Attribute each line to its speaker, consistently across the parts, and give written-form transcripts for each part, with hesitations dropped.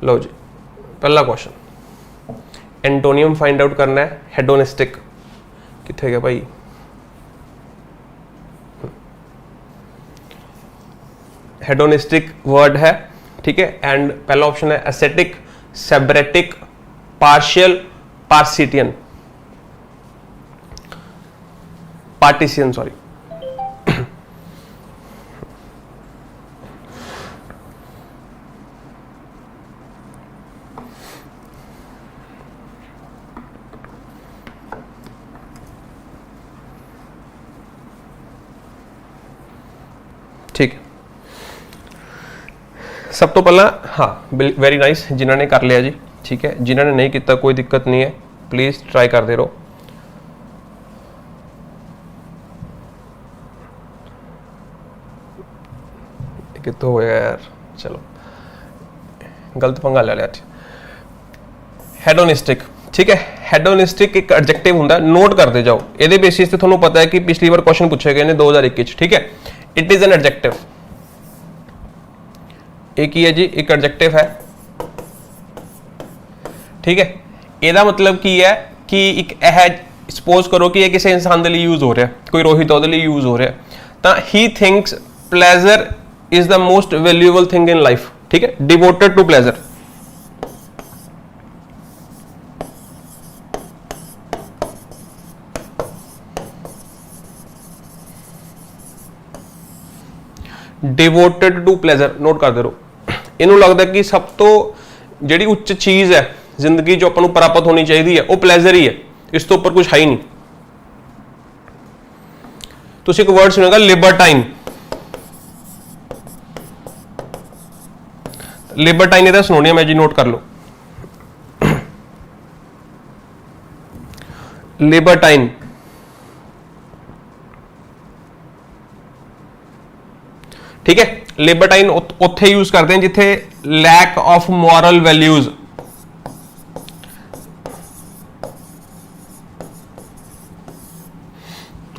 Speaker 1: लो जी पहला question, antonym find out करना है। हेडोनिस्टिक किथे गया भाई, हेडोनिस्टिक वर्ड है, ठीक है। एंड पहला ऑप्शन है एसेटिक, सेब्रेटिक, पार्शियल, पार्सिटियन, पार्टिशियन सॉरी। ठीक, सब तो पहला हाँ वेरी नाइस जिन्होंने कर लिया जी, ठीक है। जिन्होंने नहीं किया कोई दिक्कत नहीं है, प्लीज ट्राई करते रहो। कितना हो गया यार, चलो गलत पंगा ले लिया। हेडोनिस्टिक, ठीक है। हेडोनिस्टिक एक एडजेक्टिव होता है, नोट करते जाओ। ये बेसिस से थोड़ा पता है कि पिछली बार क्वेश्चन पूछे गए ने 2021, ठीक है। इट इज एन एडजेक्टिव, एक ही है जी, एक एडजेक्टिव है, ठीक है। ਇਹਦਾ मतलब की है कि एक सपोज करो कि ये किसी इंसान के लिए यूज हो रहा है, कोई रोहित ਉਹਦੇ ਲਈ यूज हो रहा है, तो he thinks pleasure is the most valuable thing in life, ठीक है। Devoted to pleasure, devoted to pleasure note करते रहो। इनू लगता कि सब तो जिहड़ी उच्च चीज़ है जिंदगी जो अपन प्राप्त होनी चाहिए है वो प्लेजर ही है, इस तो ऊपर कुछ है ही नहीं। तुसीं एक वर्ड सुनेगा लिबर्टाइन, लिबर्टाइन इहदा सिनोनियम है जी, नोट कर लो। लिबर्टाइन, ठीक है। लिबर्टाइन उत्थे यूज करते हैं जिथे lack of moral values,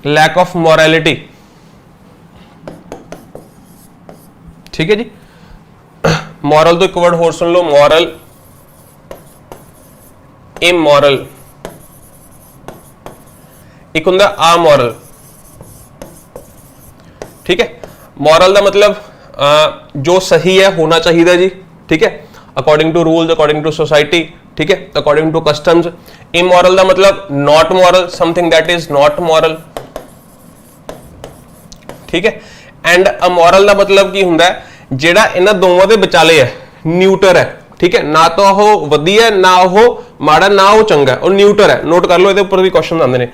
Speaker 1: lack of morality, ठीक है जी। मॉरल तो एक वर्ड होर सुन लो, मॉरल, इमॉरल, एक हुंदा अमॉरल, ठीक है। मॉरल का मतलब जो सही है होना चाहिए जी, ठीक है, according to rules, according to society, ठीक है, अकॉर्डिंग टू कस्टम्स। इमॉरल का मतलब not moral, something that is not moral, ठीक है। एंड अमॉरल का मतलब की हुंदा है जिहड़ा इन्हां दोवां दे विचाले है, न्यूटर है, ठीक है। ना तो वह वधिया ना वह माड़ा ना वह चंगा, और न्यूटर है। नोट कर लो, ये ऊपर भी क्वेश्चन आते हैं।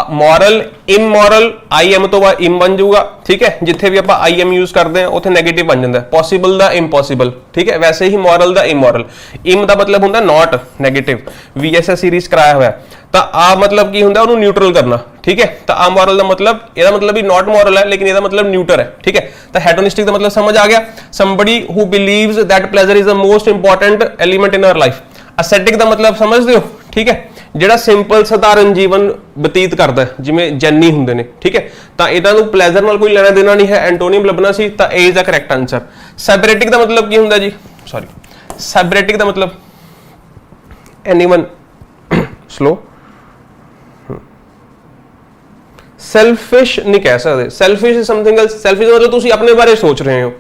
Speaker 1: मॉरल, इमॉरल, आई एम तो बाद इम बन जाऊगा, ठीक है। जिथे भी आप आई एम यूज करते हैं उत्थे नेगेटिव बन जाता है। पॉसिबल दा इम्पॉसिबल, ठीक है। वैसे ही मॉरल दा इमॉरल, इम का मतलब होंगे नॉट नेगेटिव, VSS सीरीज कराया हुआ है। तो आ मतलब की होंगे उन्होंने न्यूट्रल करना, ठीक है। तो आ मॉरल का मतलब, यदा मतलब भी नॉट मॉरल है लेकिन यदा मतलब न्यूटर है, ठीक है। तो हेडोनिस्टिक का मतलब समझ आ गया, somebody who believes that pleasure is the most important element in our life. Aesthetic का मतलब समझते हो, ठीक है, जिहड़ा सिंपल साधारण जीवन बतीत करता है, जिवें जैनी हुंदे ने, ठीक है। तो इन्हां नूं प्लेजर नाल कोई लेना देना नहीं है, एंटोनियम लभना सी, तो ए इज द करेक्ट आंसर। सेबरेटिक का मतलब की हुंदा जी, सॉरी, सेबरेटिक का मतलब एनीवन, स्लो, सेल्फिश नहीं कह सकते। Selfish is something else, selfish मतलब तुसीं अपने बारे सोच रहे हो,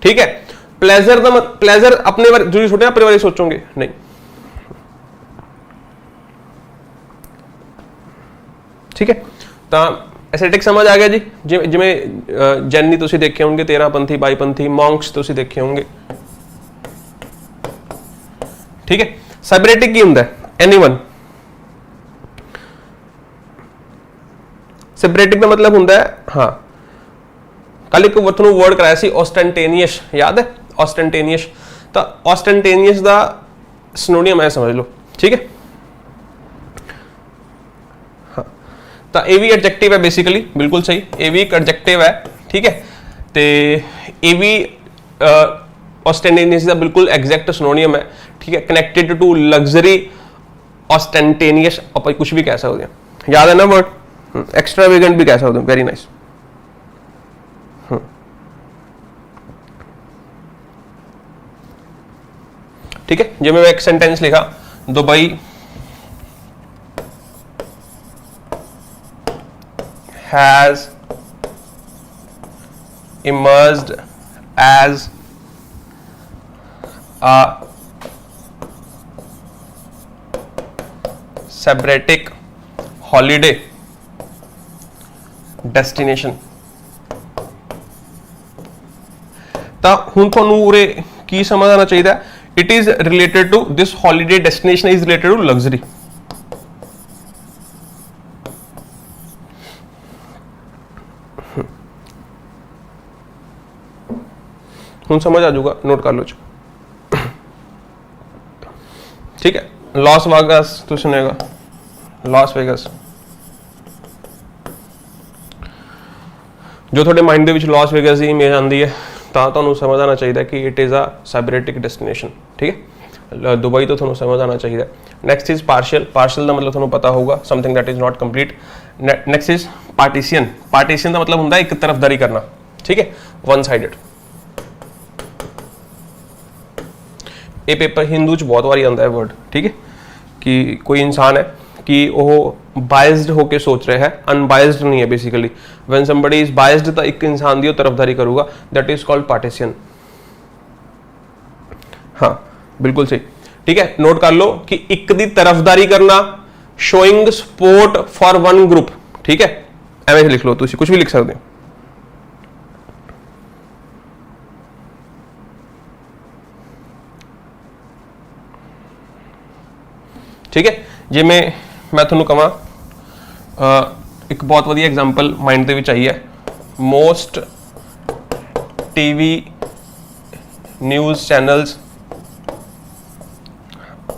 Speaker 1: ठीक है। प्लेजर का प्लेजर अपने बारे जो छोटे अपने बारे सोचोगे नहीं। ठीक है, तो एस्थेटिक समझ आ गया जी। जिवें जैनी तुसीं देखे होंगे, 13पंथी 22पंथी, मॉन्क्स तुसीं देखे होंगे, ठीक है। सेबरेटिक की हुंदा है एनीवन। सेबरेटिक का मतलब हुंदा है, हाँ, कल एक थोड़ा वर्ड कराया सी ऑस्टेंटेनियस, याद है ऑस्टेंटेनियस। तो ऑस्टेंटेनियस का सिनोनियम है, समझ लो, ठीक है। हाँ, तो ये भी एडजेक्टिव है बेसिकली, बिल्कुल सही, ये भी एक एडजेक्टिव है, ठीक है। तो ये भी ऑस्टेंटेनियस का बिल्कुल एग्जैक्ट सिनोनियम है, ठीक है। कनेक्टेड टू लग्जरी, ऑस्टेंटेनियस आप कुछ भी कह सकते हैं, याद है ना वर्ड। एक्स्ट्रावेगेंट भी कह सकते हो, वेरी नाइस। ठीक है। जिवें मैं एक सेंटेंस लिखा, Dubai has emerged as a sabbatic holiday destination। ਤਾਂ ਹੁਣ ਤੁਹਾਨੂੰ ਉਰੇ ਕੀ ਸਮਝ ਆਉਣਾ ਚਾਹੀਦਾ, it is related to this holiday destination is related to luxury। ਹੁਣ समझ आ जाऊगा, नोट कर लो ठीक है। लॉस वेगस तो सुनेगा, लॉस वेगस जो थोड़े माइंड ਦੇ ਵਿੱਚ लॉस वेगस ਦੀ ਇਮੇਜ ਆਉਂਦੀ ਹੈ ਤਾਂ ਤੁਹਾਨੂੰ ਸਮਝ ਆਉਣਾ ਚਾਹੀਦਾ ਕਿ ਇਟ ਇਜ਼ ਅ ਸਾਈਬਰੇਟਿਕ ਡੈਸਟੀਨੇਸ਼ਨ। ਠੀਕ ਹੈ, ਦੁਬਈ ਤੋਂ ਤੁਹਾਨੂੰ ਸਮਝ ਆਉਣਾ ਚਾਹੀਦਾ। ਨੈਕਸਟ ਇਜ਼ ਪਾਰਸ਼ੀਅਲ, ਪਾਰਸ਼ੀਅਲ ਦਾ ਮਤਲਬ ਤੁਹਾਨੂੰ ਪਤਾ ਹੋਊਗਾ something that is not complete. Next is partition, partition ਦਾ ਮਤਲਬ ਹੁੰਦਾ ਇੱਕ ਤਰਫਦਾਰੀ ਕਰਨਾ। ਠੀਕ ਹੈ, वन साइडेड। ये पेपर हिंदू च बहुत बारी आता है वर्ड, ठीक है, कि कोई इंसान है कि वह बायस्ड होके सोच रहा है, अनबायस्ड नहीं है basically. When somebody is biased तो एक इंसान की तरफदारी करूगा, दैट इज कॉल्ड पार्टीशन। हाँ बिल्कुल सही, ठीक है। नोट कर लो कि एक दी तरफदारी करना, showing support for one group. ठीक है, एवं लिख लो, तुम कुछ भी लिख सकते हो। ठीक है, जे मैं थोनू कहा एक बहुत वधिया एग्जाम्पल माइंड के विच आई है, most TV news channels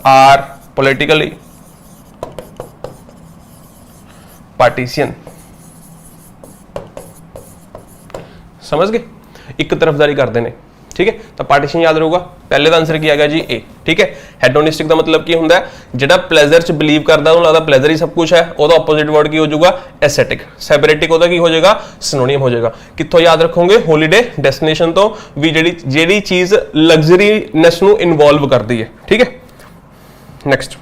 Speaker 1: are politically partisan. समझ गए, एक तरफदारी करते हैं। ठीक है, तो पार्टीशन याद रहूगा। पहले का आंसर क्या गया जी, ए। ठीक है, हेडोनिस्टिक का मतलब की होंगे, जिहड़ा प्लेजर च बिलीव करता उन्होंने लगता प्लेजर ही सब कुछ है, वह ऑपोजिट वर्ड की हो जाएगा एस्थेटिक। सैबरेटिक वह की हो जाएगा, सिनोनियम हो जाएगा। कितों याद रखोगे, हॉलीडे डेस्टिनेशन तो भी जी चीज़ लग्जरीनेस नूं इनवॉल्व करती है। ठीक है, नैक्सट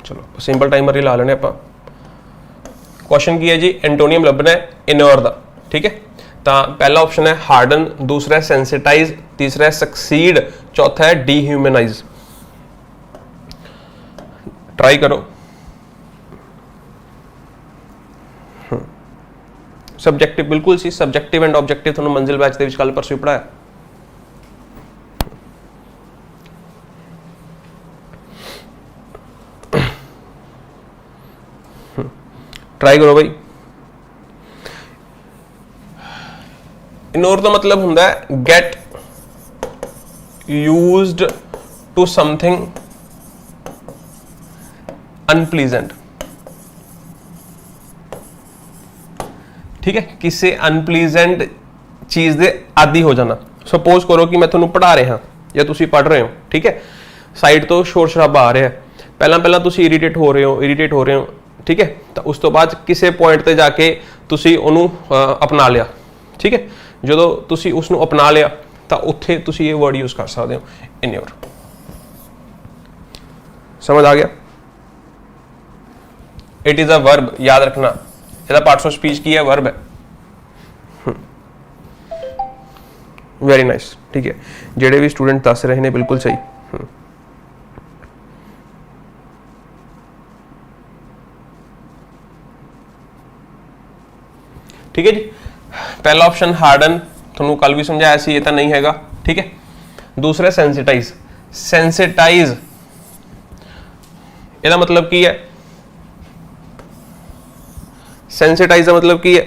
Speaker 1: चलो सिंपल टाइमर ही ला लेने आप। क्वेश्चन की है जी, एंटोनियम लभना है इनोर का। ठीक है, तो पहला ऑप्शन है हार्डन, दूसरा है सेंसिटाइज, तीसरा है सक्सीड, चौथा है डीह्यूमनाइज। ट्राई करो। सब्जेक्टिव बिल्कुल सी, सब्जेक्टिव एंड ऑब्जेक्टिव थोड़ा मंजिल बैच के कल परसों पढ़ाया। ट्राई करो भाई। इग्नोर का मतलब होता है get used to something unpleasant. ठीक है, किसी अनप्लीजेंट चीज़ के आदि हो जाना। सपोज करो कि मैं तुम्हें पढ़ा रहा या तुम पढ़ रहे हो, ठीक है, साइड तो शोर शराबा आ रहा है, पहला तुम इरीटेट हो रहे हो, ठीक है, तो उस तो बाद किसी पॉइंट पर जाके तुसी उन्हों अपना लिया। ठीक है, जो तुसी उसनों अपना लिया तो उत्थे तुसी ये वर्ड यूज कर सकते हो, इन्योर। समझ आ गया? इट इज अ वर्ब, याद रखना। इसका पार्ट्स ऑफ स्पीच की है, वर्ब है। Very nice. ठीक है, जेडे भी स्टूडेंट दस रहे हैं बिल्कुल सही। ठीक है जी, पहला ऑप्शन हार्डन, थोनू कल भी समझाया सी, ये तो नहीं हैगा। ठीक है, दूसरा सेंसिटाइज। सेंसिटाइज ਇਹਦਾ मतलब की है? सेंसिटाइज का मतलब की है?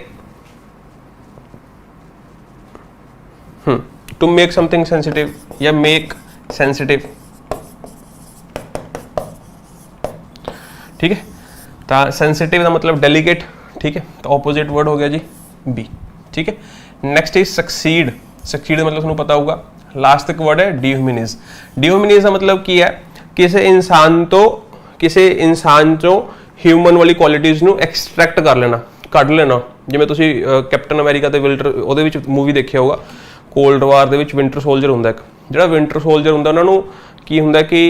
Speaker 1: टू मेक समथिंग सेंसिटिव या मेक सेंसिटिव। ठीक है, तो सेंसिटिव का मतलब डेलिकेट। ठीक है, तो ऑपोजिट वर्ड हो गया जी बी। ठीक है, नेक्स्ट इज सक्सीड। सक्सीड का मतलब तुम्हें पता होगा, लास्ट तक वर्ड है डीह्यूमनाइज। डीह्यूमनाइज का मतलब की है किसी इंसान चो ह्यूमन वाली क्वालिटीज़ नू एक्सट्रैक्ट कर लेना, कढ़ लेना। जिवें तुसीं कैप्टन अमेरिका ते विल्टर ਉਹਦੇ ਵਿੱਚ मूवी देखिया होगा, ਕੋਲਡ ਵਾਰ ਦੇ ਵਿੱਚ ਵਿੰਟਰ ਸੋਲਜਰ ਹੁੰਦਾ ਇੱਕ, ਜਿਹੜਾ ਵਿੰਟਰ ਸੋਲਜਰ ਹੁੰਦਾ ਉਹਨਾਂ ਨੂੰ ਕੀ ਹੁੰਦਾ ਕਿ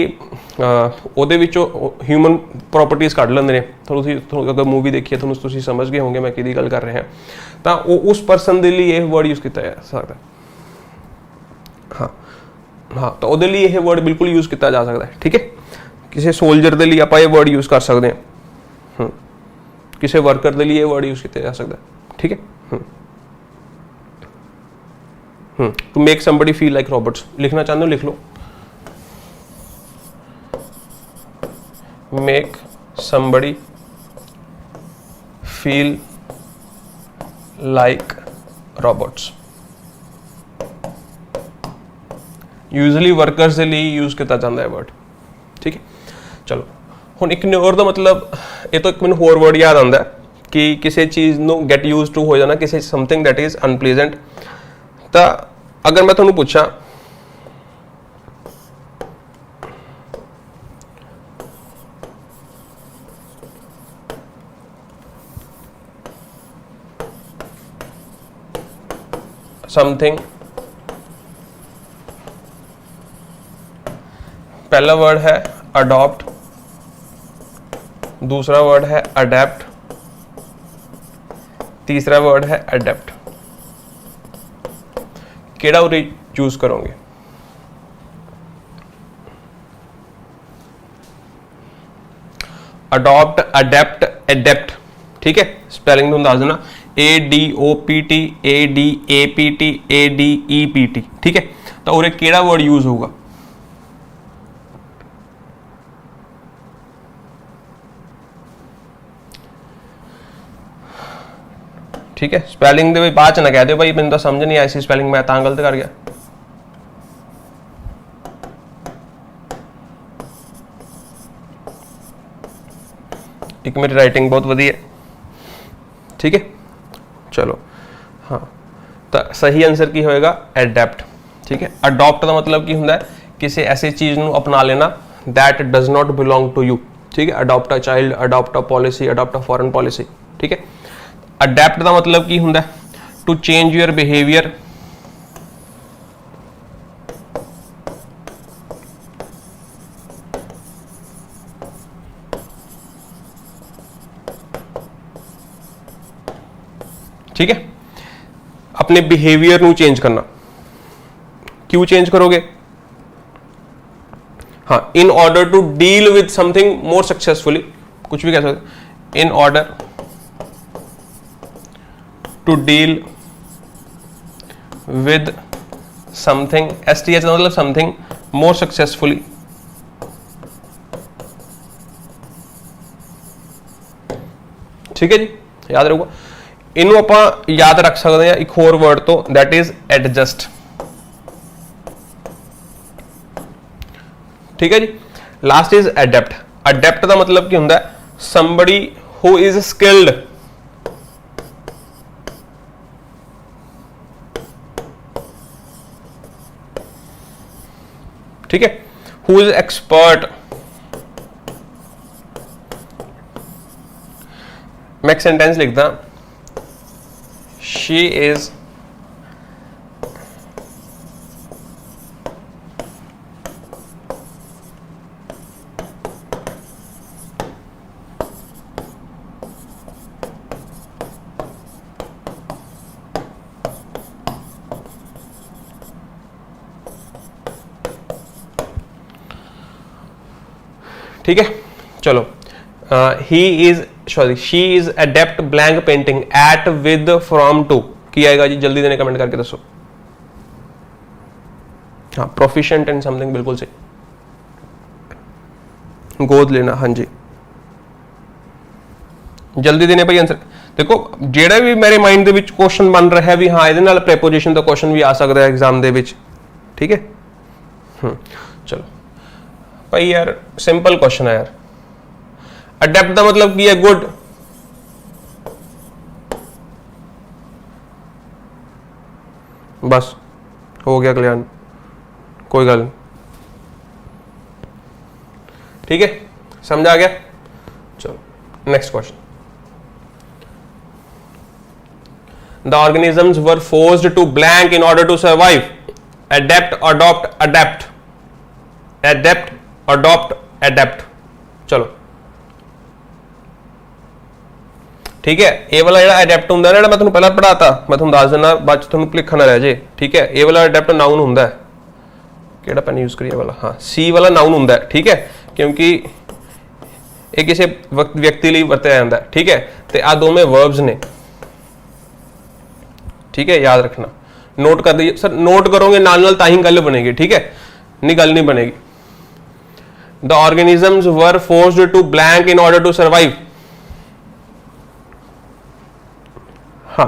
Speaker 1: ਉਹਦੇ ਵਿੱਚੋਂ ਹਿਊਮਨ ਪ੍ਰੋਪਰਟੀਜ਼ ਕੱਢ ਲੈਂਦੇ ਨੇ। ਤੁਹਾਨੂੰ ਅਗਰ ਮੂਵੀ ਦੇਖੀ ਹੈ ਤੁਹਾਨੂੰ ਤੁਸੀਂ ਸਮਝ ਗਏ ਹੋਵੋਗੇ ਮੈਂ ਕਿਹਦੀ ਗੱਲ ਕਰ ਰਿਹਾ। ਤਾਂ ਉਹ ਉਸ ਪਰਸਨ ਦੇ ਲਈ ਇਹ ਵਰਡ ਯੂਜ਼ ਕੀਤਾ ਜਾ ਸਕਦਾ। ਹਾਂ ਤਾਂ ਉਹਦੇ ਲਈ ਇਹ ਵਰਡ ਬਿਲਕੁਲ ਯੂਜ਼ ਕੀਤਾ ਜਾ ਸਕਦਾ ਹੈ। ਠੀਕ ਹੈ, ਕਿਸੇ ਸੋਲਜਰ ਦੇ ਲਈ ਆਪਾਂ ਇਹ ਵਰਡ ਯੂਜ਼ ਕਰ ਸਕਦੇ ਹਾਂ, ਕਿਸੇ ਵਰਕਰ ਦੇ ਲਈ ਇਹ ਵਰਡ ਯੂਜ਼ ਕੀਤਾ ਜਾ ਸਕਦਾ। ਠੀਕ ਹੈ, to make somebody feel like robots लिखना चाहते हो लिख लो, make somebody feel like robots। Usually workers के लिए यूज किया जाता है वर्ड। ठीक है, चलो हुण इग्नोर का मतलब ये तो एक मैनूं होर वर्ड याद आंदा कि किसी चीज़ नूं गेट यूज टू हो जाना, किसी समथिंग दैट इज अनप्लीजेंट। तो अगर मैं तुहानूं पूछां समथिंग, पहला वर्ड है अडॉप्ट, दूसरा वर्ड है अडेप्ट, तीसरा वर्ड है अडेप्ट, केड़ा उरे चूज करोगे? Adopt, adept, adapt. ठीक है, स्पेलिंग तुम दस देना, ADOPT, ADAPT, ADEPT। ठीक है, तो उरे केड़ा वर्ड यूज होगा? ठीक है, स्पेलिंग दे बाद च ना कह दो भाई मैंने तो समझ नहीं आई सी स्पेलिंग, मैं तां गलत कर गया। एक मेरी राइटिंग बहुत वधिया है। ठीक है, चलो हाँ, तो सही आंसर की होएगा एडेप्ट। ठीक है, अडॉप्ट का मतलब की होंदा है किसी ऐसी चीज़ नूं अपना लेना that does not belong to you. ठीक है, adopt a child, adopt a policy, adopt a foreign policy. ठीक है, अडेप्ट का मतलब की होंदा है टू चेंज योर बिहेवियर, ठीक है, अपने बिहेवियर नू चेंज करना। क्यों चेंज करोगे? हाँ, in order to deal with something more successfully, कुछ भी कह सकते, in order to deal with something, STH मतलब समथिंग मोर सक्सेसफुली। ठीक है जी, याद रखो। इनू आप याद रख सकते हैं एक होर वर्ड तो, दैट इज एडजस्ट। ठीक है जी, लास्ट इज एडेप्ट। एडेप्ट का मतलब की होंदा है somebody who is skilled, ठीक है, हु इज एक्सपर्ट। मैं एक सेंटेंस लिखता, शी इज ठीक है, चलो he is sorry she is adept blank painting at with from to की आएगा जी, जल्दी देने कमेंट करके दसो। हाँ, प्रोफिशिएंट इन समथिंग, बिल्कुल सही, गोद लेना। हाँ जी, जल्दी देने भाई आंसर। देखो जेड़ा भी मेरे माइंड दे विच क्वेश्चन बन रहा है भी हाँ इहदे नाल प्रीपोजिशन दा क्वेश्चन भी आ सकता है एग्जाम दे विच। ठीक है, चलो भाई यार सिंपल क्वेश्चन है यार। अडेप्ट का मतलब की है गुड, बस हो गया कल्याण, कोई गल नहीं। ठीक है, समझ आ गया। चलो next question. The organisms were forced to blank in order to survive, adapt, adopt, adept, adapt, adopt, adapt. चलो ठीक है, ये वाला जो एडेप्ट होंगे ना, मैं तुम्हें पहला पढ़ाता, मैं तुम्हें दस देना, बाद तुम्हें भुलेखा ना रह जाए। ठीक है, ये वाला एडेप्ट नाउन होंगे, केड़ा पेन यूज करिए वाला, हाँ सी वाला नाउन होंगे। ठीक है, क्योंकि ये किसी व्यक्ति लिए वरत्या जाता है। ठीक है, तो आ दोवें वर्ब्स ने। ठीक है, याद रखना, नोट कर दीजिए सर, नोट करोगे नाल ताही गल बनेगी। ठीक है, नहीं गल नहीं बनेगी। The organisms were forced to blank in order to survive. हाँ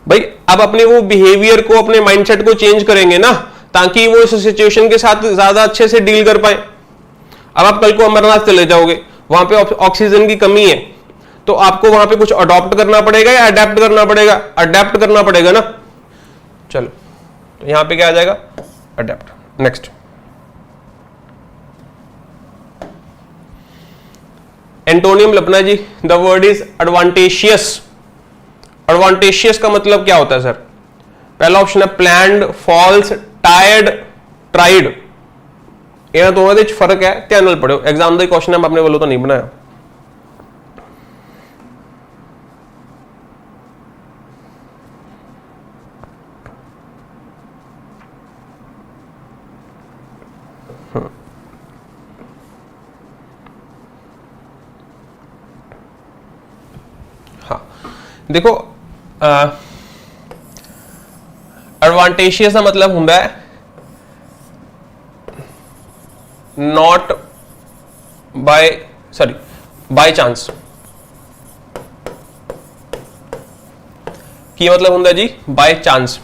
Speaker 1: भाई, अब अपने वो बिहेवियर को, अपने माइंडसेट को चेंज करेंगे ना, ताकि वो इस सिचुएशन के साथ ज्यादा अच्छे से डील कर पाए। अब आप कल को अमरनाथ चले जाओगे, वहां पे ऑक्सीजन की कमी है, तो आपको वहां पे कुछ अडॉप्ट करना पड़ेगा या अडेप्ट करना पड़ेगा? अडेप्ट करना पड़ेगा ना। चलो, तो यहां पे क्या आ जाएगा? अडेप्ट। नेक्स्ट, एंटोनियम लपना जी, the word is adventitious. Adventitious का मतलब क्या होता है सर? पहला ऑप्शन है प्लैंड, फॉल्स, टायर्ड, ट्राइड। इन्होंने दोनों के फर्क है, ध्यान नाल पढ़ियो, एग्जाम का क्वेश्चन है, मैं अपने वालों तो नहीं बनाया। हाँ देखो, एडवांटेशियस का मतलब होंगे not by, sorry, by chance. की मतलब होंगे जी बाय चांस।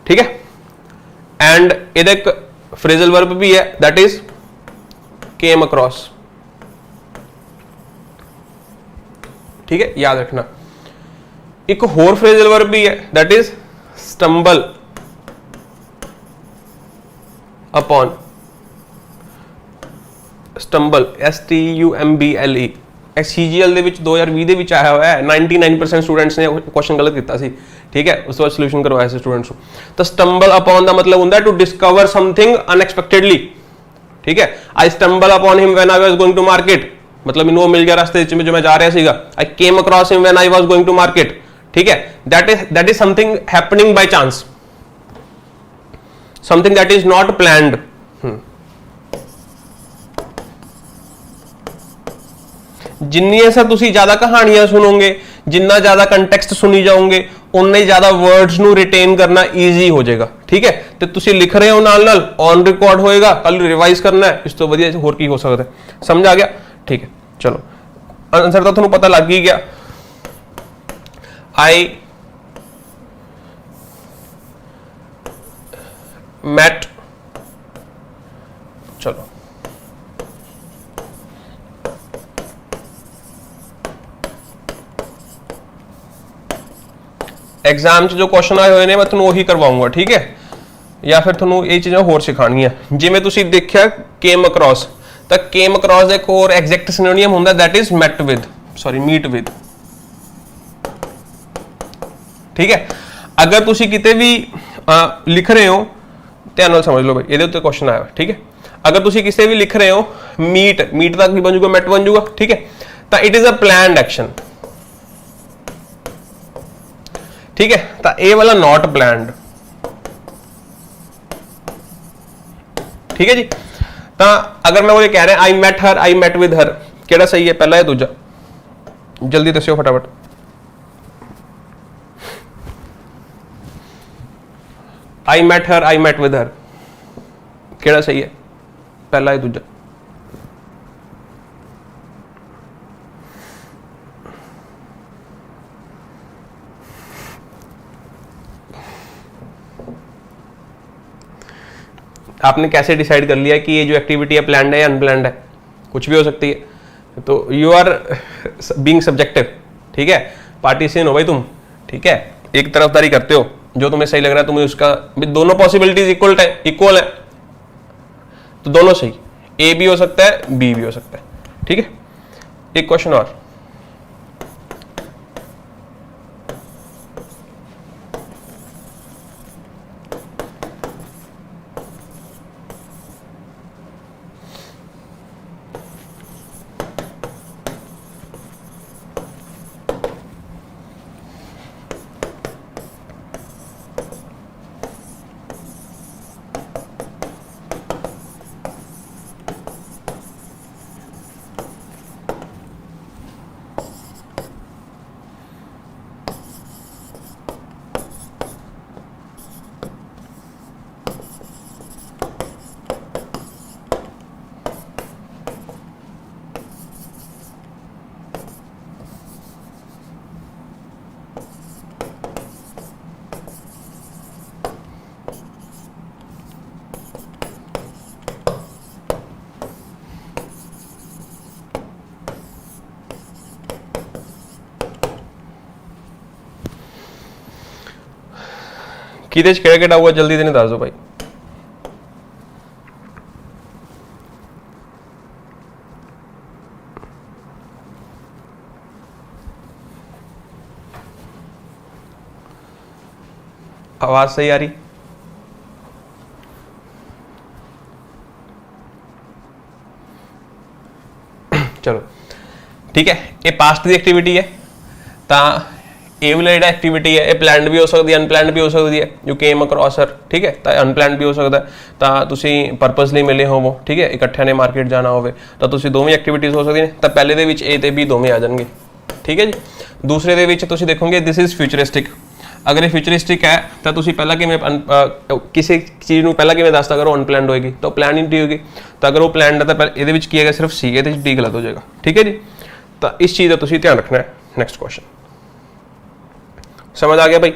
Speaker 1: ठीक है, एंड इधर एक फ्रेजल वर्ब भी है, दैट इज केम अक्रॉस। ठीक है, याद रखना। एक होर फ्रेजल वर्ब भी है, that is stumble upon. Stumble, STUMBLE, CGL ਦੇ ਵਿੱਚ 2020 ਦੇ ਵਿੱਚ ਆਇਆ ਹੋਇਆ ਹੈ। 99% स्टूडेंट्स ने क्वेश्चन गलत किया सी। ठीक है, उस बाद सोल्यूशन करवाया सी स्टूडेंट्स को। तो स्टंबल अपॉन का मतलब होता है टू डिस्कवर समथिंग अनएक्सपेक्टेडली। ठीक है, I stumble upon him when I was going to market, मतलब इन्हों मिल गया रास्ते में जो मैं जा रहा सीगा। I came across him when I was going to market. ठीक है, that is something happening by chance, something that is not planned. जिन्नी ऐसा तुसी ज्यादा कहानियां सुनोगे, जिन्ना ज्यादा कंटेक्स्ट सुनी जाओगे, उन्ने ज्यादा वर्ड्स नु रिटेन करना ईजी हो जाएगा। ठीक है, तो तुसी लिख रहे हो नाल नाल, ऑन रिकॉर्ड होएगा, कल रिवाइज करना है, इस तो वधिया होर की हो सकता है। समझ आ गया? ठीक है, चलो आंसर तो तुहानू पता लग ही गया। आई मेट, चलो एग्जाम जो क्वेश्चन आए हुए ने मैं तुहानू वही करवाऊंगा। ठीक है, या फिर तुहानू ये चीज़ां होर सिखाणियां। जिवें तुसीं देखिया केम अक्रॉस, तो केम अक्रॉस एक और एग्जैक्ट सिनोनियम होंदा, that is met with, sorry meet with. ठीक है, अगर तुसीं किते भी लिख रहे हो, ध्यान नाल समझ लो भाई, ये उत्ते क्वेश्चन आया। ठीक है, अगर तुसीं किसे भी लिख रहे हो मीट, मीट का की बन जाऊगा? मेट बन जाऊगा। ठीक है, तो it is a planned action. ठीक है, तो ए वाला नॉट प्लान्ड। ठीक है जी, तो अगर मैं वो ये कह रहा I met her, I met with her, केड़ा सही है, पहला या दूजा? जल्दी दस्यो फटाफट। I met her, I met with her, केड़ा सही है, पहला या दूजा? आपने कैसे डिसाइड कर लिया कि ये जो एक्टिविटी है प्लान्ड है या अनप्लान्ड है? कुछ भी हो सकती है, तो यू आर बीइंग सब्जेक्टिव। ठीक है, पार्टीसियन हो भाई तुम। ठीक है, एक तरफदारी करते हो, जो तुम्हें सही लग रहा है तुम्हें उसका, दोनों पॉसिबिलिटीज इक्वल है, तो दोनों सही, ए भी हो सकता है, बी भी हो सकता है। ठीक है, एक क्वेश्चन और, किहदे च किहड़ा होगा जल्दी देने दस दो भाई। आवाज सही आ रही? चलो ठीक है, ये पास्ट की एक्टिविटी है, तो ये वाला जो एक्टिविटी है ये प्लैंड भी हो सकती है, अनप्लैंड भी हो सकती है। यू केम अक्रॉस हर, ठीक है, तो अनप्लैंड भी हो सकता है, तो तुम परपसली मिले होवो, ठीक है, इकट्ठे ने मार्केट जाना हो, तो तुम दोवें एक्टिविटीज़ हो सकती हैं। तो पहले दे विच ए ते बी दोवें आ जाएंगे, ठीक है जी। दूसरे दे विच तुसीं देखोगे दिस इज़ फ्यूचरिस्टिक। अगर ये फ्यूचरिस्टिक है तो तुसीं पहला किवें किसी चीज़ को पहला किवें दसदा करो अनप्लैंड होएगी, तो प्लैन ही होगी। तो अगर वो प्लैंड है तो ये की है सिर्फ सी, ये डी गलत हो जाएगा, ठीक है जी। तो इस चीज़ का तुसीं ध्यान रखना है। नैक्सट क्वेश्चन समझ आ गया भाई?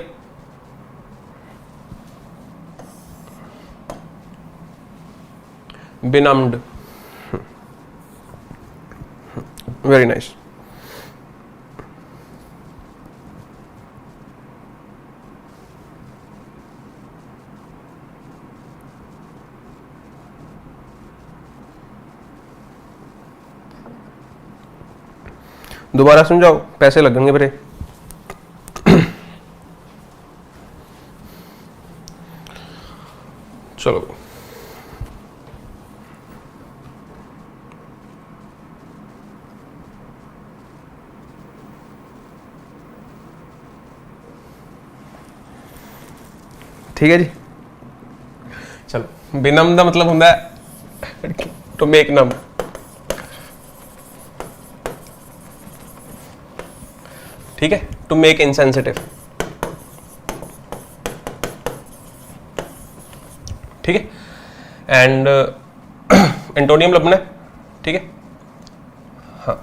Speaker 1: बेनम्ड, वेरी नाइस। दोबारा समझाओ, पैसे लगेंगे मेरे। चलो ठीक है जी। चलो बेनम का मतलब होंगे टू मेक नम, ठीक है, टू मेक इनसेंसिटिव, ठीक है। एंड एंटोनियम लभना है, ठीक है। हाँ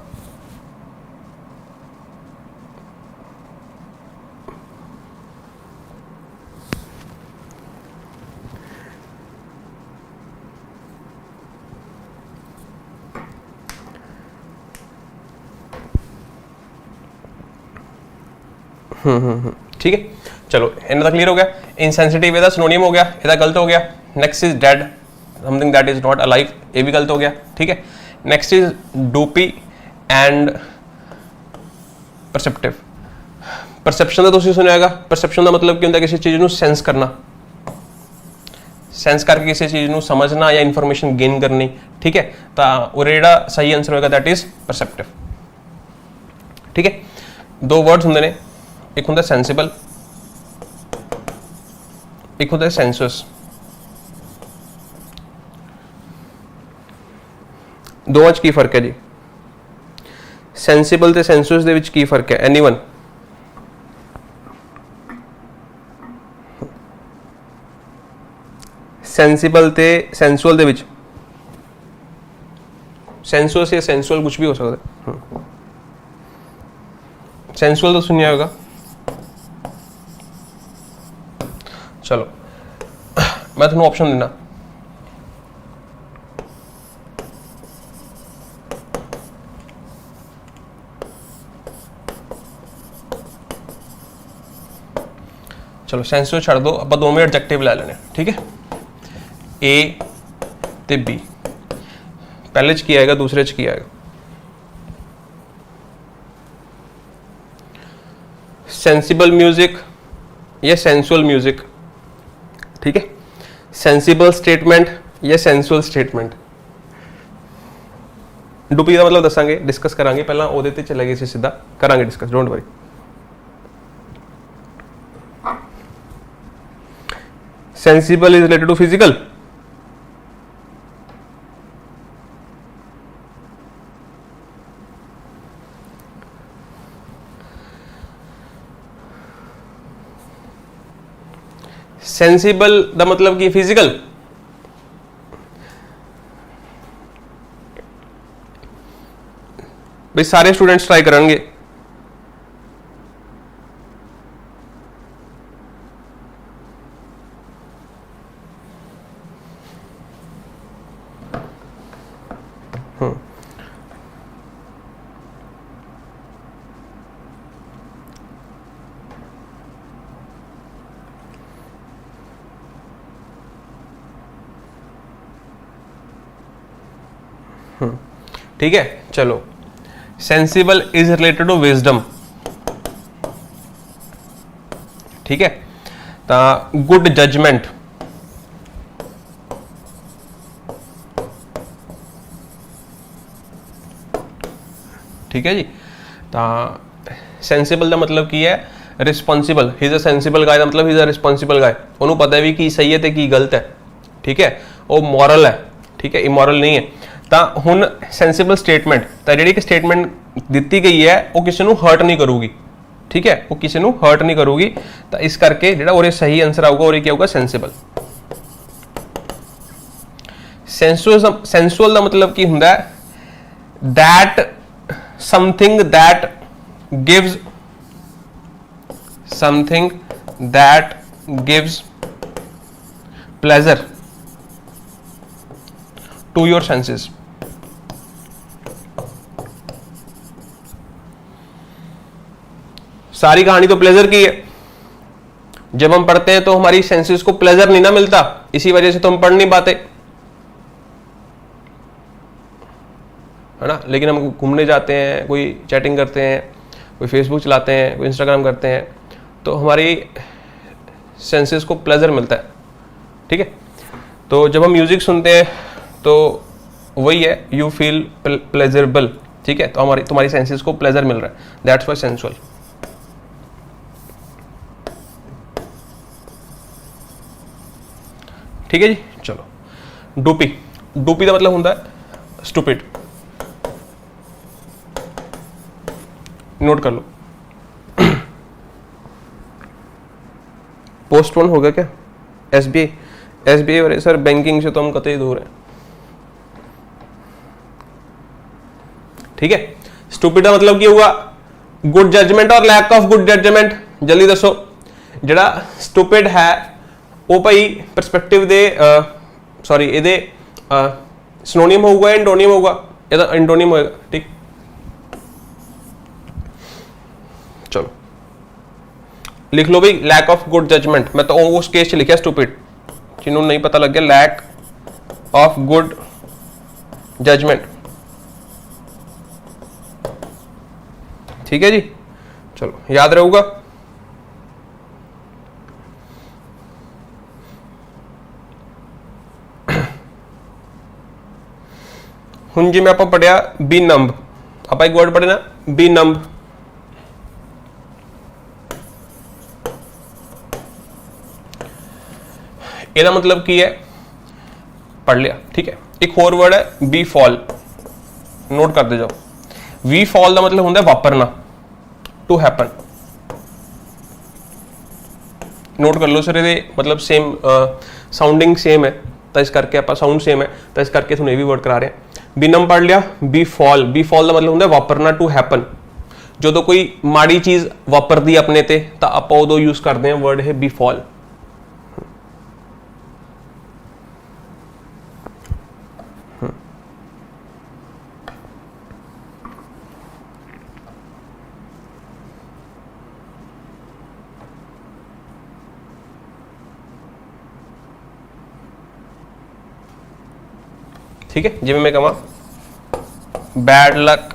Speaker 1: ठीक है। चलो इन्हें क्लियर हो गया। इनसेंसिटिव ਇਹਦਾ सिनोनिम हो गया, ਇਹਦਾ गलत हो गया। Next is dead, something that is not alive, ये भी गलत हो गया, ठीक है। Next is dopey and perceptive. Perception का तुसीं सुनिया होगा, परसेप्शन का मतलब की होंदा किसी चीज़ को सेंस करना, सेंस करके किसी चीज़ को समझना या इन्फॉर्मेशन गेन करनी, ठीक है। तो और जो सही आंसर होगा दैट इज परसेप्टिव, ठीक है। दो वर्ड्स होंगे ने, एक होंगे सेंसिबल, एक होता है सेंसुअस। दोवां च की फर्क है जी? सेंसिबल ते सेंसुअस दे विच की फर्क है? एनीवन? सेंसिबल ते सेंसुअल दे विच? सेंसुअस या सेंसुअल कुछ भी हो सकता है। सेंसुअल तो सुनिया होगा। चलो मैं तुम्हें ऑप्शन देना, चलो सेंसुअस छड़ दो, आप दोवें एडजेक्टिव ले लेने, ठीक है। ए ते बी, पहले च की आएगा, दूसरे च की आएगा? सेंसिबल म्यूजिक या सेंसुअल म्यूजिक, ठीक है। सेंसिबल स्टेटमेंट या सेंसुअल स्टेटमेंट? डुपी का मतलब दसांगे, डिस्कस करांगे, पहला ओदे ते चले गए सीधा करांगे discuss, don't worry. Sensible is related to physical? Sensible का मतलब कि फिजिकल? भाई सारे स्टूडेंट्स ट्राई करेंगे। ठीक है, चलो sensible is related to wisdom, ठीक है, तो गुड जजमेंट, ठीक है जी। तो सेंसिबल का मतलब की है responsible, he is a sensible guy का मतलब ही इज अ रिस्पॉन्सिबल गाय, उन्होंने पता है भी कि सही है तो की गलत है, ठीक है, वो मॉरल है, ठीक है, इमोरल नहीं है। तो हुण सेंसिबल स्टेटमेंट, तो जी स्टेटमेंट दी गई है वो किसी को हर्ट नहीं करूगी, ठीक है, वो किसी को हर्ट नहीं करूगी, तो इस करके जो सही आंसर आऊगा और क्या होगा सेंसिबल। सेंसुअल का मतलब की हुंदा है that something that gives pleasure to your senses। सारी कहानी तो प्लेजर की है, जब हम पढ़ते हैं तो हमारी सेंसेस को प्लेजर नहीं ना मिलता, इसी वजह से तो हम पढ़ नहीं पाते, है ना। लेकिन हम घूमने जाते हैं, कोई चैटिंग करते हैं, कोई फेसबुक चलाते हैं, कोई इंस्टाग्राम करते हैं, तो हमारी सेंसेस को प्लेजर मिलता है, ठीक है। तो जब हम म्यूजिक सुनते हैं तो वही है, यू फील प्लेजरेबल, ठीक है, तो तुम्हारी सेंसेस को प्लेजर मिल रहा है, दैट्स व्हाई सेंसुअल। ठीक है जी, चलो डूपी, डूपी का मतलब होता है स्टूपिड, नोट कर लो। पोस्टपोन हो गया क्या एसबीआई, एसबीआई और सर बैंकिंग से तो हम कतई दूर हैं, ठीक है। स्टूपिड का मतलब क्या हुआ गुड जजमेंट और लैक ऑफ गुड जजमेंट, जल्दी दसो। जड़ा स्टूपिड है वो भाई परस्पेक्टिव दे सॉरी ये सिनोनियम होगा एंटोनियम होगा, ये एंटोनियम होगा, ठीक। चलो लिख लो भाई लैक ऑफ गुड जजमेंट, मैं तो उस केस लिखा स्टूपिड, जिन्होंने नहीं पता लग गया लैक ऑफ गुड जजमेंट, ठीक है जी, चलो याद रहेगा। हुण जिवें आपां पढ़िया बी नंब, आपां एक वर्ड पढ़े ना बी नंब, ਇਹਦਾ मतलब की है पढ़ लिया, ठीक है। एक होर वर्ड है बी फॉल, नोट करते जाओ। वी फॉल का मतलब होता है वापरना, टू हैपन, नोट कर लो सर, ये मतलब सेम साउंडिंग सेम है, तो इस करके आप साउंड सेम है, तो इस करके थोड़ा ये भी वर्ड करा रहे हैं। बी नम पढ़ लिया, बी फॉल, बी फॉल का मतलब होता है वापरना, टू हैपन, जो कोई माड़ी चीज़ वापरती अपने ते तो आप उदों यूज करते हैं वर्ड है बी फॉल। ठीक है, जिवें मैं कहा बैड लक,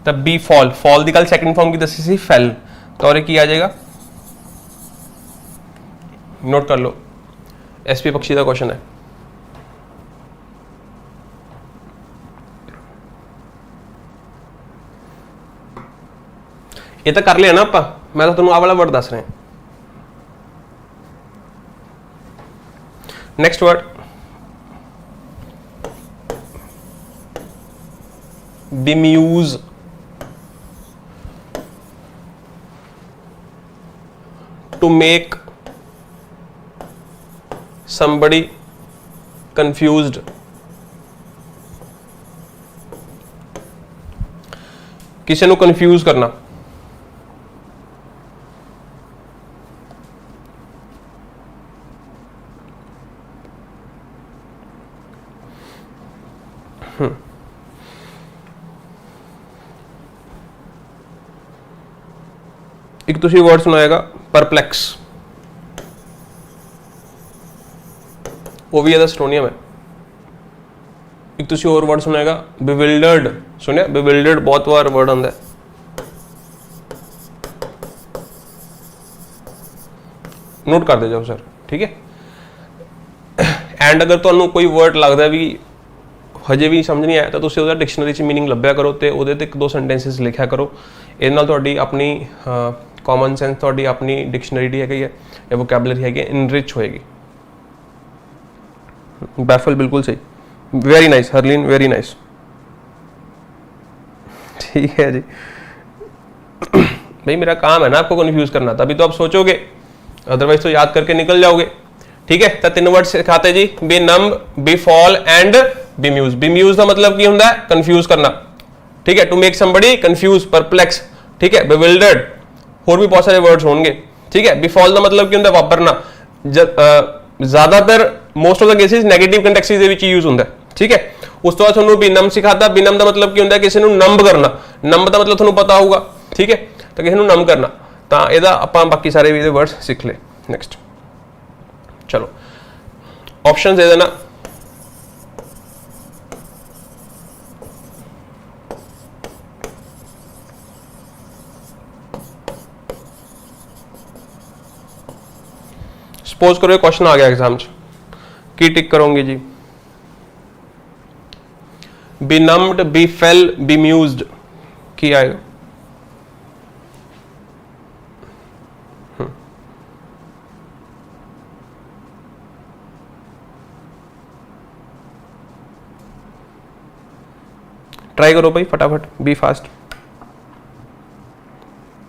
Speaker 1: तब बी फॉल, फॉल की गल सैकेंड फॉर्म की दसी सी फैल, तो और की आ जाएगा, नोट कर लो, एसपी पक्षी का क्वेश्चन है। ये तो कर लिया ना आप, मैं तो तुम्हें आ वाला वर्ड दस रहे हैं। Next word bemuse, to make somebody confused, किसी को कंफ्यूज करना, एक तुसी वर्ड सुनाएगा परप्लेक्स, वो भी ਇਹਦਾ सिनोनियम है। एक तुसी और वर्ड सुनेगा bewildered, सुनिया bewildered बहुत बार वर्ड आंदा है। नोट कर दे जाओ सर, ठीक है। एंड अगर तुहानू कोई वर्ड लगता भी हजे भी समझ नहीं आया तो तुसी ਉਹਦਾ डिक्शनरी च मीनिंग ਲੱਭਿਆ ਕਰੋ ਤੇ ਉਹਦੇ ਤੇ 1-2 ਸੈਂਟੈਂਸਸ ਲਿਖਿਆ ਕਰੋ। ਇਹਦੇ ਨਾਲ ਤੁਹਾਡੀ ਆਪਣੀ ਕਾਮਨ ਸੈਂਸ, ਤੁਹਾਡੀ ਆਪਣੀ ਡਿਕਸ਼ਨਰੀ ਦੀ ਹੈਗੀ ਹੈ ਜਾਂ ਵੋਕੈਬਲਰੀ ਹੈਗੀ ਇਨਰਿਚ ਹੋਏਗੀ। बैफल बिल्कुल सही, very nice Harleen, very nice, ठीक है जी। भाई मेरा काम है ना आपको कंफ्यूज करना, तभी तो आप सोचोगे, अदरवाइज तो याद करके निकल जाओगे, ठीक है। तो 3 वर्ड सिखाते जी, benumb, befall and bemuse. Bemuse का मतलब की होता है कंफ्यूज करना, ठीक है, to make somebody confuse, perplex, ठीक है, bewildered, और भी बहुत सारे वर्ड्स होंगे, ठीक है। बेफॉल का मतलब की होता है वापरना, ज्यादातर most of the cases negative contexts ਦੇ ਵਿੱਚ यूज ਹੁੰਦਾ, ठीक है। उस तो बाद ਤੁਹਾਨੂੰ ਬਿਨਮ ਸਿਖਾਤਾ। ਬਿਨਮ ਦਾ ਮਤਲਬ ਕੀ ਹੁੰਦਾ ਹੈ, ਕਿਸੇ ਨੂੰ ਨੰਬ ਕਰਨਾ। ਨੰਬ ਦਾ ਮਤਲਬ ਤੁਹਾਨੂੰ ਪਤਾ ਹੋਊਗਾ, ਠੀਕ ਹੈ, ਤਾਂ ਕਿਸੇ ਨੂੰ ਨੰਬ ਕਰਨਾ। ਤਾਂ ਇਹਦਾ ਆਪਾਂ ਬਾਕੀ ਸਾਰੇ ਵੀ ਇਹਦੇ ਵਰਡਸ ਸਿੱਖ ਲਏ। ਨੈਕਸਟ ਚਲੋ ਆਪਸ਼ਨਸ ਦੇ ਦੇਣਾ। सपोज करो क्वेश्चन आ गया एग्जाम च, की टिक करोगे जी? benumbed, befell, bemused, की आएगा? ट्राई करो भाई फटाफट, बी फास्ट।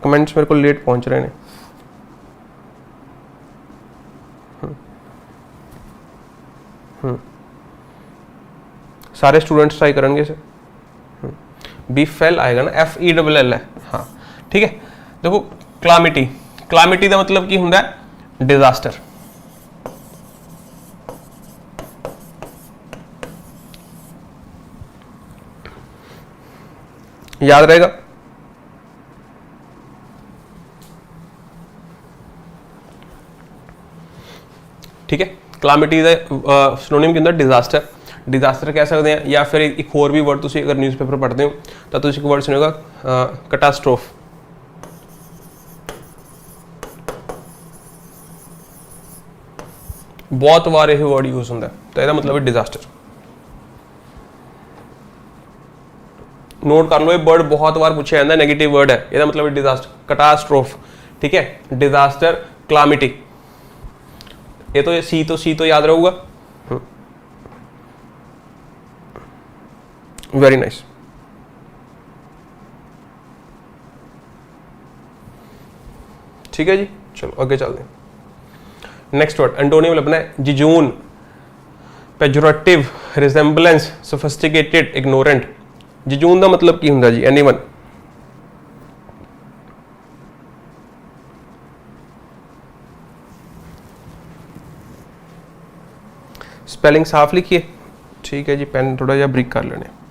Speaker 1: कमेंट्स मेरे को लेट पहुंच रहे हैं। सारे स्टूडेंट्स ट्राई करेंगे इसे। बी फेल आएगा ना, FELL है, हाँ ठीक है। देखो क्लामिटी, क्लामिटी का मतलब की होंगे डिजास्टर, याद रहेगा। ठीक है, क्लामिटी का सिनोनिम की होंगे डिजास्टर। डिजास्टर कह सकते हैं, या फिर एक होर भी वर्ड तुसी अगर न्यूज़पेपर पढ़ते हो तो तुसी एक वर्ड सुनेगा कैटास्ट्रोफ। बहुत बार यह वर्ड यूज होता है, तो यह मतलब है डिजास्टर। नोट कर लो, ये वर्ड बहुत बार पूछा जाता है, नेगेटिव वर्ड है, यह मतलब है डिजास्टर, कैटास्ट्रोफ, ठीक है। डिजास्टर, क्लामिटी, ये तो सी तो याद रहूगा। Very nice. ठीक है जी, चलो आगे चलते हैं। नेक्स्ट वर्ड एंटोनियम लभना है जिजून, पेजोरेटिव, रिजेंबलेंस, सोफिस्टिकेटेड, इग्नोरेंट। जिजून का मतलब की होंगे जी? एनीवन? स्पेलिंग साफ लिखिए, ठीक है जी। पेन थोड़ा जा ब्रिक कर लेने।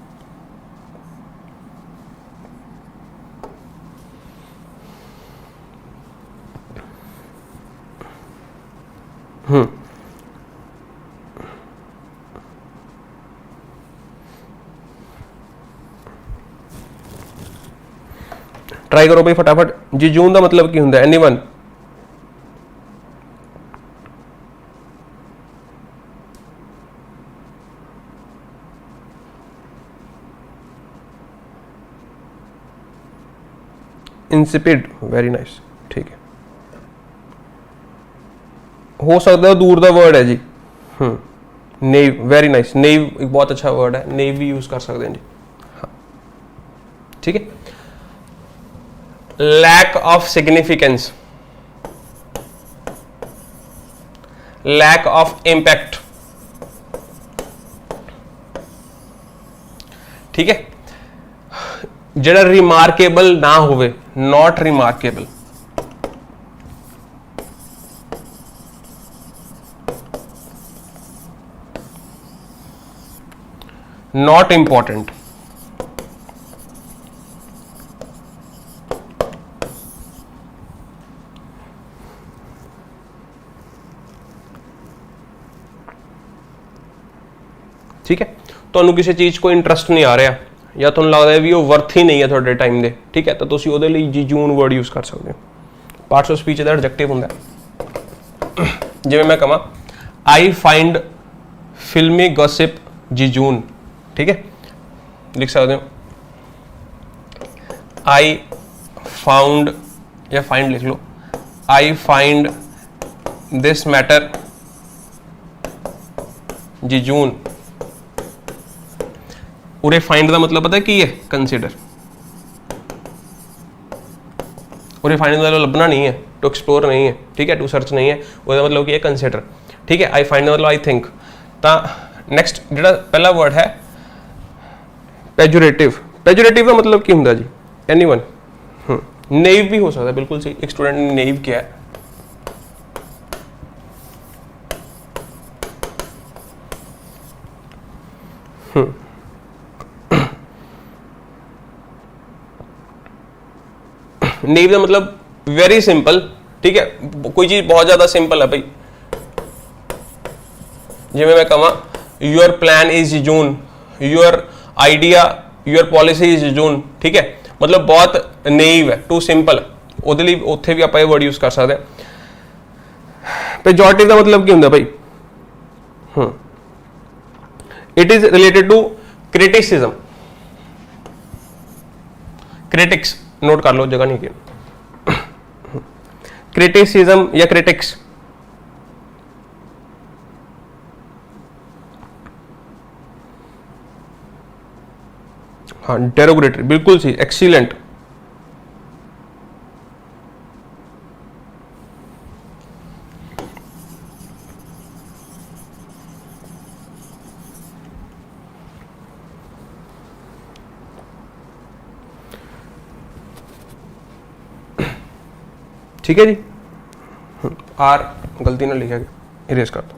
Speaker 1: ट्राई करो भाई फटाफट। जिजून का मतलब की होंगे? एनीवन? इंसिपिड, वेरी नाइस, ठीक है। हो सकता है दूर का वर्ड है जी। नेव, वेरी नाइस, नेव एक बहुत अच्छा वर्ड है, नेव भी यूज कर सकते हैं जी, हाँ ठीक है। Lack of significance, lack of impact, ठीक है। जड़ा रिमार्केबल ना होवे, नॉट रिमार्केबल, नॉट इंपॉर्टेंट, ठीक है, ਤੁਹਾਨੂੰ ਕਿਸੇ ਚੀਜ਼ ਕੋਈ ਇੰਟਰਸਟ ਨਹੀਂ ਆ ਰਿਹਾ ਜਾਂ ਤੁਹਾਨੂੰ ਲੱਗਦਾ ਹੈ ਵੀ ਉਹ ਵਰਥ ਹੀ ਨਹੀਂ ਹੈ ਤੁਹਾਡੇ ਟਾਈਮ ਦੇ, ਠੀਕ ਹੈ, ਤਾਂ ਤੁਸੀਂ ਉਹਦੇ ਲਈ ਜੀਜੂਨ ਵਰਡ ਯੂਜ਼ ਕਰ ਸਕਦੇ ਹੋ। Parts of speech the adjective ਹੁੰਦਾ ਜਿਵੇਂ ਮੈਂ ਕਹਾਂ ਆਈ ਫਾਈਂਡ ਫਿਲਮੀ ਗੌਸਿਪ ਜੀਜੂਨ, ठीक है, लिख सकते हो आई फाउंड या फाइंड लिख लो, आई फाइंड दिस मैटर जीजून। उरे फाइंड का मतलब पता है की है, कंसीडर। उरे फाइंड का मतलब लभना नहीं है, टू एक्सप्लोर नहीं है, ठीक है, टू सर्च नहीं है, उसका मतलब की है कंसीडर, ठीक है। आई फाइंड का मतलब आई थिंक। तो नैक्सट जो पहला वर्ड है पेजोरेटिव। पेजोरेटिव का मतलब की होंगे जी, एनीवन। नेव भी हो सकता है, बिल्कुल सही, एक स्टूडेंट ने नेव किया है। नेव का मतलब वेरी सिंपल, ठीक है, कोई चीज बहुत ज्यादा सिंपल है भाई। जिवें मैं कहा your plan is June, your idea, your policy is जून, ठीक है, मतलब बहुत नेइव है, टू सिंपल है, ਉਹਦੇ ਲਈ ਉੱਥੇ ਵੀ ਆਪਾਂ ਇਹ ਵਰਡ ਯੂਜ਼ ਕਰ ਸਕਦੇ ਹਾਂ। पेजोरेटिव ਦਾ मतलब ਕੀ ਹੁੰਦਾ ਭਾਈ? It is related to criticism. Critics note कर लो, जगह नहीं की। क्रिटिसिज्म या क्रिटिक्स, हाँ, डेरोगेटरी, बिल्कुल सही, एक्सीलेंट। ठीक है जी, आर गलती ना लिखा गया, इरेज कर दो।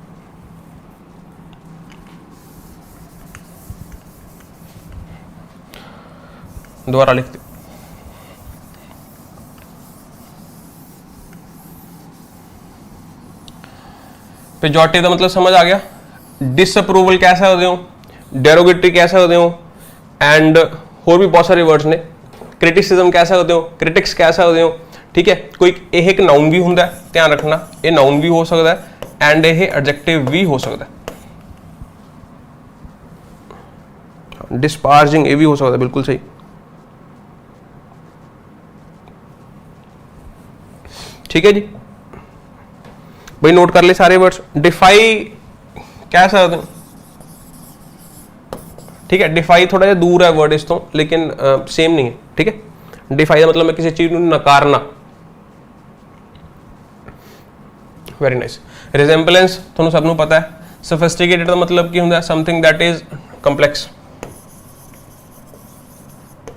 Speaker 1: दोबारा लिख दो। पेजोरेटिव का मतलब समझ आ गया। डिसअप्रूवल कह सकते हो, डेरोगेटरी कह सकते हो, एंड होर भी बहुत सारे वर्ड्स ने। क्रिटिसिज्म कह सकते हो, क्रिटिक्स कह सकते हो, ठीक है। कोई यह एक नाउन भी होंगे, ध्यान रखना, ये नाउन भी हो सकता है एंड यह एडजेक्टिव भी हो सकता है। डिस्पार्जिंग ये भी हो सकता है, बिल्कुल सही। ठीक है जी भाई, नोट कर ले सारे वर्ड्स। डिफाई कह सकते हो, ठीक है, डिफाई थोड़ा जिहा दूर है वर्ड इस तो, लेकिन सेम नहीं है, ठीक है। डिफाई का मतलब मैं किसी चीज को नकारना। Very nice. रिजेंबलेंस तुहानू सबनू पता है। सोफिस्टिकेटेड का मतलब की होंदा है, something that is complex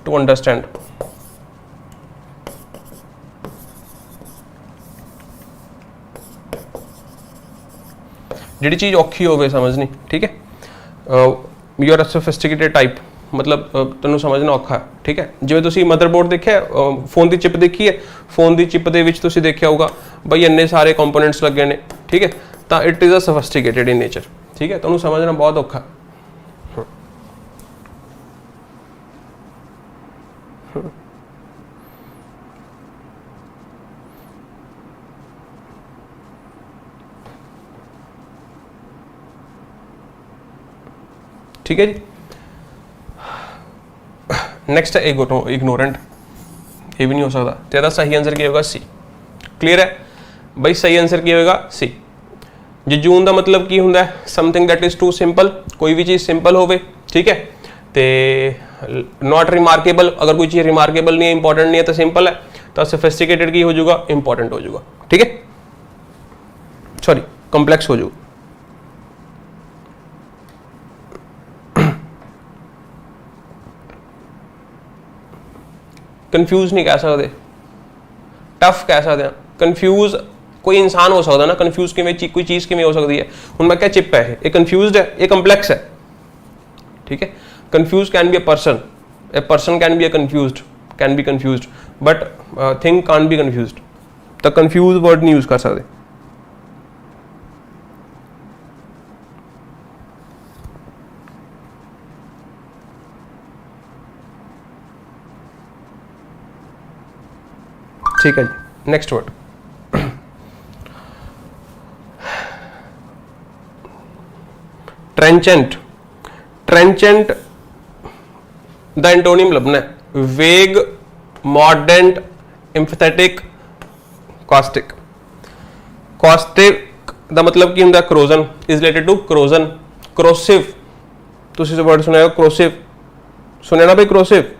Speaker 1: to understand. जिहड़ी चीज़ औखी होवे समझनी, ठीक है। You are a sophisticated type, मतलब तैनूं समझना औखा है, ठीक है। जिवें तुसीं मदरबोर्ड देखिया, फोन की चिप देखी है, फोन की चिप दे विच तुसीं देखिया होगा बई इन्ने सारे कंपोनेंट्स लगे ने, ठीक है, तो it is a sophisticated in nature, ठीक है। तैनूं समझना बहुत औखा। ठीक है जी। नेक्स्ट है इग्नोरेंट, ये भी नहीं हो सकता। तो यदा सही आंसर क्या होगा? सी। क्लियर है भाई, सही आंसर क्या होगा? सी। जजून का मतलब की होंगे? Something that is too simple, कोई भी चीज़ सिंपल होवे, ठीक है। तो नॉट रिमार्केबल, अगर कोई चीज़ रिमार्केबल नहीं है, इंपॉर्टेंट नहीं है, तो सिंपल है। तो सोफिस्टिकेटेड की हो जाएगा? इंपॉर्टेंट हो जाएगा, ठीक है, सॉरी कॉम्प्लेक्स हो जाएगा। कन्फ्यूज नहीं कह सकते, टफ कह सकते हैं। कन्फ्यूज कोई इंसान हो सकता ना, कन्फ्यूज किमें कोई चीज़ किमें हो सकती है। हुण मैं क्या चिप है, ये कन्फ्यूज्ड है, ये कंप्लेक्स है, ठीक है। Confuse can be a person can be a confused, can be confused, but thing can be confused. तो कन्फ्यूज वर्ड नहीं यूज कर सकते। ठीक है जी। Next word trenchant. ट्रेंचेंट दा एंटोनियम लभना है वेग, मॉर्डेंट, एम्फैथेटिक, कॉस्टिक। कॉस्टिक दा मतलब की हुंदा corrosion, is related to corrosion. Corrosive तुसीं जो वर्ड सुनिया क्रोसिव, सुनिया ना भाई क्रोसिव।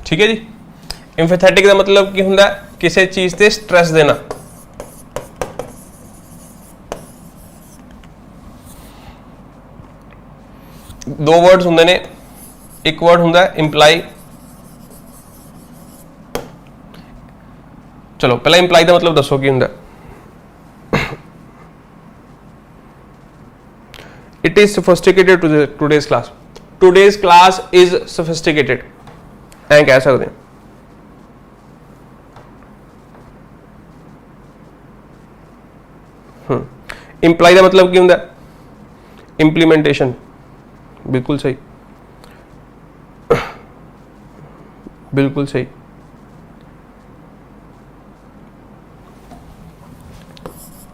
Speaker 1: ठीक है जी। एम्फैथेटिक का मतलब की हुंदा किसी चीज ते स्ट्रेस देना। दो वर्ड्स हुंदे ने, एक वर्ड हुंदा इंप्लाई। चलो पहला इंप्लाई का मतलब दसो की हुंदा। It is sophisticated today's class. Today's class is sophisticated, ऐ कह सकते हैं। इंप्लाई का मतलब की हुंदा इंप्लीमेंटेशन। बिल्कुल सही, बिल्कुल सही।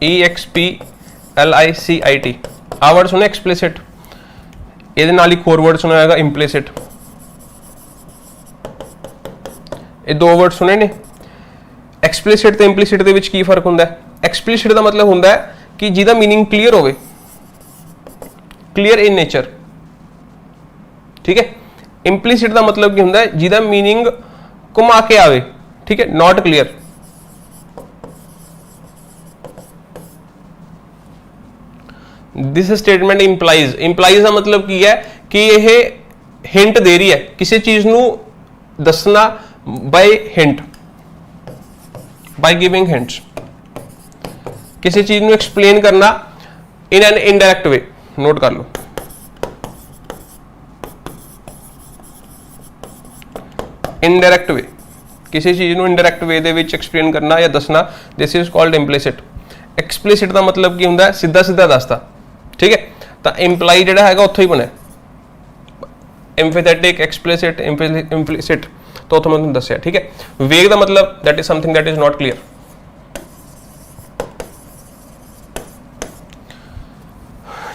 Speaker 1: EXPLICIT आ वर्ड सुने एक्सप्लिसिट, ये नाल एक होर वर्ड सुना होगा इंप्लिसिट। ये दो वर्ड सुने ने। एक्सप्लिसिट ते इंप्लिसिट दे विच की फर्क हुंदा है? एक्सप्लिसिट का मतलब हुंदा है कि जिहदा मीनिंग क्लीयर होवे, क्लीयर इन नेचर। ठीक है। इंप्लिसिट का मतलब की हुंदा है जिहदा मीनिंग घुमा के आवे। ठीक है, not clear. This statement implies, implies का मतलब की है कि यह हिंट दे रही है, किसी चीज नू दसना by hint, by giving hints. किसी चीज नू एक्सप्लेन करना in an indirect way. Note कर लो, इनडायरेक्ट वे, किसी चीज नू indirect way they which explain करना या दसना, this is called implicit. Explicit का मतलब की हुंदा है सीधा सीधा दसदा। ठीक है, तो इंप्लाई जिहड़ा हैगा उत्थों ही बने, एम्फैथेटिक, एक्सप्लिसिट, इंप्लिसिट, तो उत्थों मैं तुहानूं दस्सिया। ठीक है। वेग का मतलब that is something that is not clear.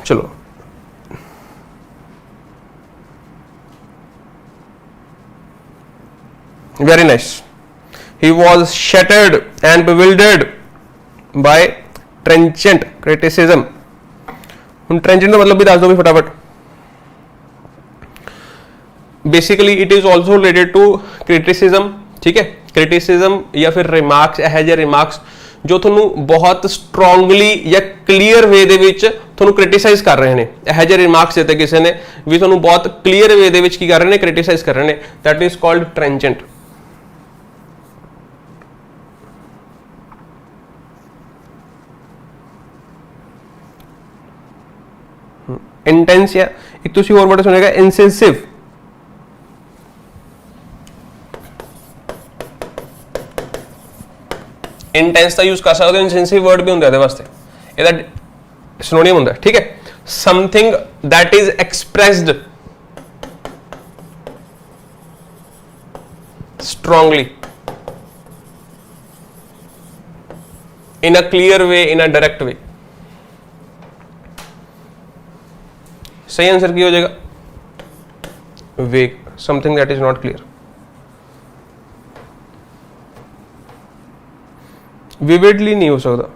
Speaker 1: चलो very nice. He was shattered and bewildered by trenchant criticism. हम ट्रेंचेंट का मतलब भी दस दो भी फटाफट। Basically it is also related to criticism. ठीक है, क्रिटिसिज्म या फिर रिमार्क्स, यह जे रिमार्क्स जो थोनू बहुत स्ट्रोंगली या क्लीयर वे दे विच थोनू क्रिटिसाइज कर रहे हैं। यह जे रिमार्क्स देते किसी ने भी थोनू बहुत क्लीयर वे दे विच की कर रहे हैं, क्रिटिसाइज कर रहे हैं, that is called trenchant. Intense या एक तुसी और वर्ड सुनेगा इंसेंसिव। इंटेंस का यूज कर सकते हो, इंसेंसिव वर्ड भी होंगे वास्ते, ਇਹਦਾ सिनोनिम होंगे। ठीक है, something that is expressed strongly in a clear way, in a direct way. सही आंसर की हो जाएगा वेग, something that is not clear. Vividly नहीं हो सकता।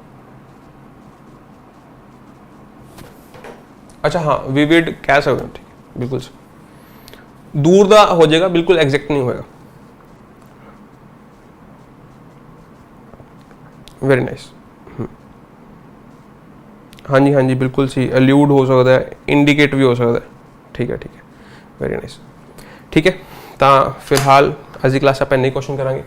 Speaker 1: अच्छा हाँ, विविड कह सकते हैं। ठीक है, बिल्कुल दूर दा हो जाएगा, बिल्कुल एग्जैक्ट नहीं होएगा। Very nice. हाँ जी, हाँ जी, बिल्कुल सी। अल्यूड हो सकता है, इंडिकेट भी हो सकता है। ठीक है, ठीक है, वेरी नाइस। ठीक है, तो फिलहाल अज की क्लास आप नहीं क्वेश्चन करांगे।